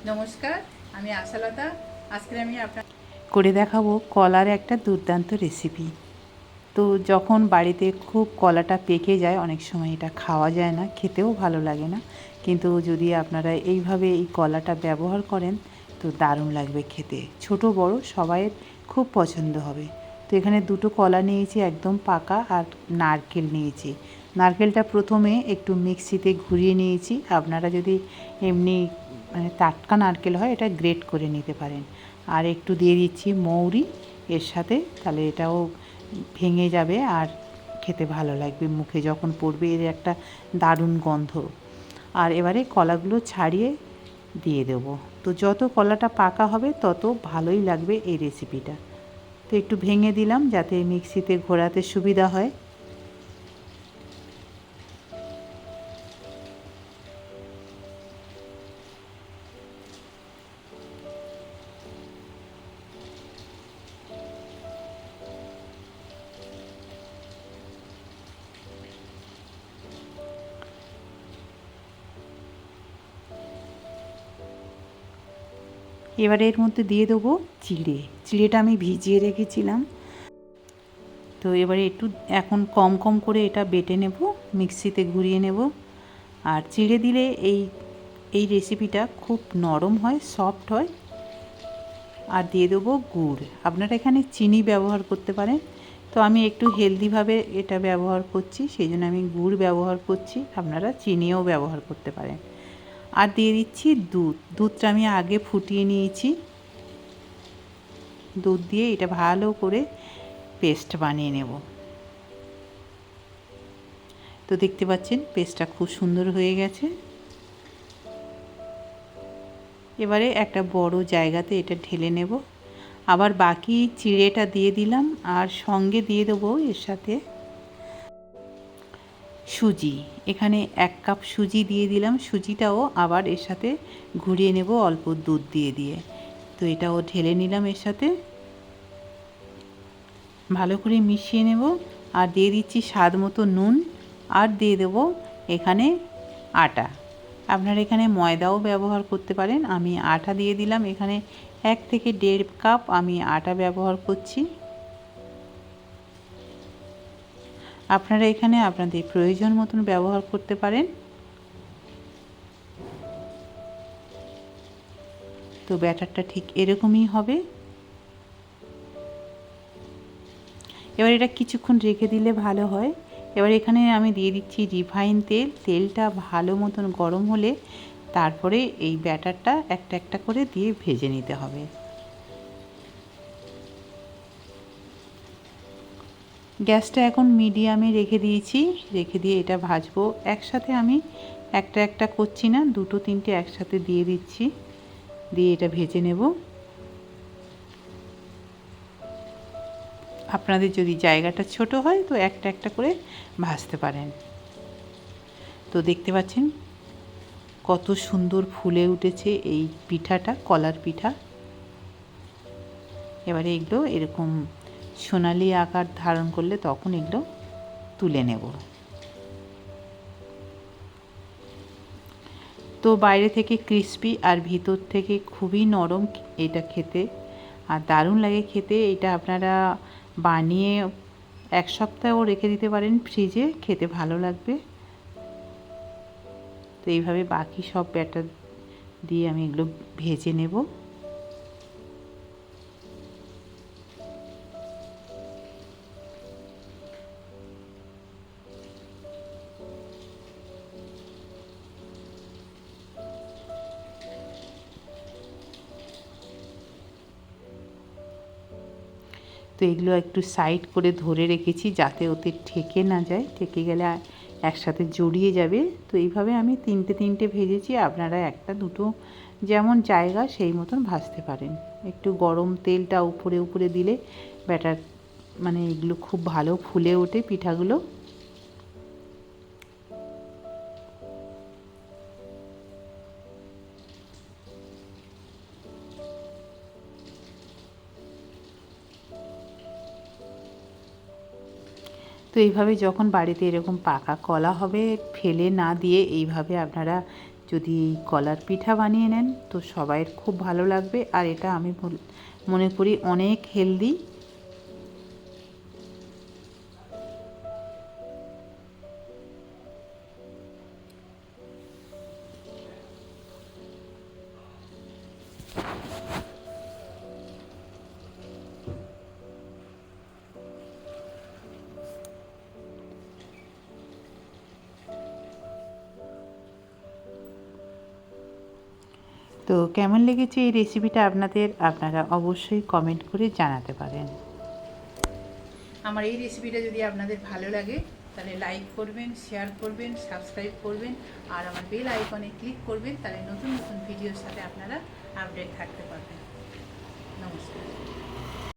নমস্কার, আমি আশালতা। আজকে আমি করে দেখাবো কলার একটা দুর্দান্ত রেসিপি। তো যখন বাড়িতে খুব কলাটা পেকে যায়, অনেক সময় এটা খাওয়া যায় না, খেতেও ভালো লাগে না, কিন্তু যদি আপনারা এইভাবে এই কলাটা ব্যবহার করেন তো দারুণ লাগবে খেতে। ছোট বড় সবাইয়ের খুব পছন্দ হবে। তো এখানে দুটো কলা নিয়েছি একদম পাকা, আর নারকেল নিয়েছি। নারকেলটা প্রথমে একটু মিক্সিতে ঘুরিয়ে নিয়েছি। আপনারা যদি এমনি মানে টাটকা নারকেল হয়, এটা গ্রেট করে নিতে পারেন। আর একটু দিয়ে দিচ্ছি মৌরি এর সাথে, তাহলে এটাও ভেঙে যাবে আর খেতে ভালো লাগবে। মুখে যখন পড়বে এর একটা দারুণ গন্ধ। আর এবারে কলাগুলো ছাড়িয়ে দিয়ে দেব। তো যত কলাটা পাকা হবে তত ভালোই লাগবে এই রেসিপিটা। তো একটু ভেঙে দিলাম যাতে মিক্সিতে ঘোরাতে সুবিধা হয়। এবারে এর মধ্যে দিয়ে দেবো চিড়েটা আমি ভিজিয়ে রেখেছিলাম। তো এবারে একটু এখন কম কম করে এটা বেটে নেব, মিক্সিতে ঘুরিয়ে নেব। আর চিড়ে দিলে এই রেসিপিটা খুব নরম হয়, সফট হয়। আর দিয়ে দেবো গুড়। আপনারা এখানে চিনি ব্যবহার করতে পারেন, তো আমি একটু হেলদিভাবে এটা ব্যবহার করছি, সেই জন্য আমি গুড় ব্যবহার করছি। আপনারা চিনিও ব্যবহার করতে পারেন। আর দিয়ে দিচ্ছি দুধটা আমি আগে ফুটিয়ে নিয়েছি। দুধ দিয়ে এটা ভালো করে পেস্ট বানিয়ে নেব। তো দেখতে পাচ্ছেন পেস্টটা খুব সুন্দর হয়ে গেছে। এবারে একটা বড় জায়গাতে এটা ঢেলে নেব। আবার বাকি চিড়েটা দিয়ে দিলাম, আর সঙ্গে দিয়ে দেবো এর সাথে সুজি। এখানে 1 কাপ সুজি দিয়ে দিলাম। সুজিটাও আবার এর সাথে ঘুরিয়ে নেব অল্প দুধ দিয়ে। তো এটাও ঢেলে নিলাম এর সাথে, ভালো করে মিশিয়ে নেব। আর দিয়ে দিচ্ছি স্বাদ মতো নুন। আর দিয়ে দেব এখানে আটা। আপনারা এখানে ময়দাও ব্যবহার করতে পারেন। আমি আটা দিয়ে দিলাম। এখানে 1 থেকে 1.5 কাপ আমি আটা ব্যবহার করছি। আপনারা এখানে আপনাদের প্রয়োজন মতন ব্যবহার করতে পারেন। তো ব্যাটারটা ঠিক এরকমই হবে। এবার এটা কিছুক্ষণ রেখে দিলে ভালো হয়। এবার এখানে আমি দিয়ে দিচ্ছি রিফাইন তেল। তেলটা ভালো মতন গরম হলে তারপরে এই ব্যাটারটা একটা একটা করে দিয়ে ভেজে নিতে হবে। গ্যাসটা এখন মিডিয়ামে রেখে দিয়েছি। রেখে দিয়ে এটা ভাজবো। একসাথে আমি একটা একটা করছি না, 2-3টে একসাথে দিয়ে দিচ্ছি, দিয়ে এটা ভেজে নেব। আপনাদের যদি জায়গাটা ছোট হয় তো একটা একটা করে ভাজতে পারেন। তো দেখতে পাচ্ছেন কত সুন্দর ফুলে উঠেছে এই পিঠাটা, কলার পিঠা। এবারে এগুলো এরকম সোনালি আকার ধারণ করলে তখন এগুলো তুলে নেব। তো বাইরে থেকে ক্রিস্পি আর ভিতর থেকে খুবই নরম এটা খেতে, আর দারুণ লাগে খেতে। এটা আপনারা বানিয়ে 1 সপ্তাহও রেখে দিতে পারেন ফ্রিজে, খেতে ভালো লাগবে। তো এইভাবে বাকি সব ব্যাটার দিয়ে আমি এগুলো ভেজে নেব। তো এগুলো একটু সাইড করে ধরে রেখেছি যাতে ওতে ঠেকে না যায়, ঠেকে গেলে একসাথে জড়িয়ে যাবে। তো এইভাবে আমি 3টে ভেজেছি। আপনারা 1-2 যেমন জায়গা সেই মতন ভাজতে পারেন। একটু গরম তেলটা উপরে উপরে দিলে ব্যাটার মানে এগুলো খুব ভালো ফুলে ওঠে পিঠাগুলো। তো এইভাবে যখন বাড়িতে এরকম পাকা কলা হবে, ফেলে না দিয়ে এইভাবে আপনারা যদি এই কলার পিঠা বানিয়ে নেন তো সবাইয়ের খুব ভালো লাগবে। আর এটা আমি মনে করি অনেক হেলদি। তো কেমন লেগেছে এই রেসিপিটা আপনাদের, আপনারা অবশ্যই কমেন্ট করে জানাতে পারেন। আমার এই রেসিপিটা যদি আপনাদের ভালো লাগে তাহলে লাইক করবেন, শেয়ার করবেন, সাবস্ক্রাইব করবেন আর আমার বেল আইকনে ক্লিক করবেন, তাহলে নতুন নতুন ভিডিওর সাথে আপনারা আপডেট থাকতে পারবেন। নমস্কার।